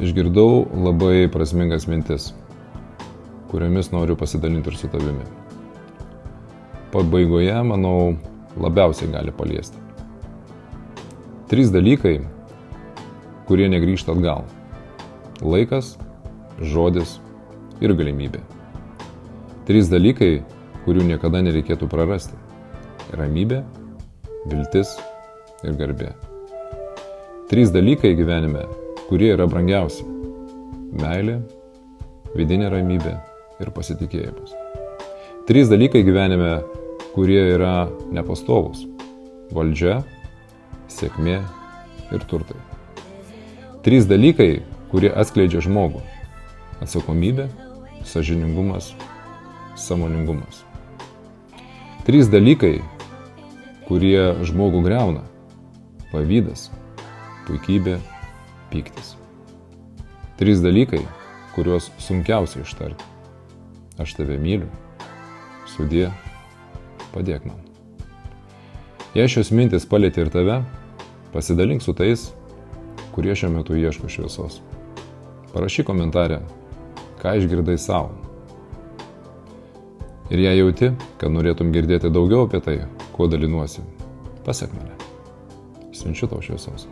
Išgirdau labai prasmingas mintis, kuriomis noriu pasidalinti ir su tavimi. Pabaigoje, manau, labiausiai gali paliesti. 3 dalykai, kurie negrįžta atgal. Laikas, žodis ir galimybė. 3 dalykai, kurių niekada nereikėtų prarasti. Ramybė, viltis ir garbė. 3 dalykai gyvenime, kurie yra brangiausi. Meilė, vidinė ramybė ir pasitikėjimas. 3 dalykai gyvenime, kurie yra nepastovūs. Valdžia, sėkmė ir turtai. 3 dalykai, kurie atskleidžia žmogų. Atsakomybė, sąžiningumas, sąmoningumas. 3 dalykai, kurie žmogų griauna. Pavydas, puikybė, pyktis. 3 dalykai, kuriuos sunkiausia ištarti. Aš tave myliu, sudie, padėk man. Jei šios mintis palietė ir tave, pasidalink su tais, kurie šiuo metu ieško šviesos. Parašyk komentarę, ką išgirdai savo. Ir jei jauti, kad norėtum girdėti daugiau apie tai, kuo dalinuosi, pasek mane. Siunčiu tau šviesos.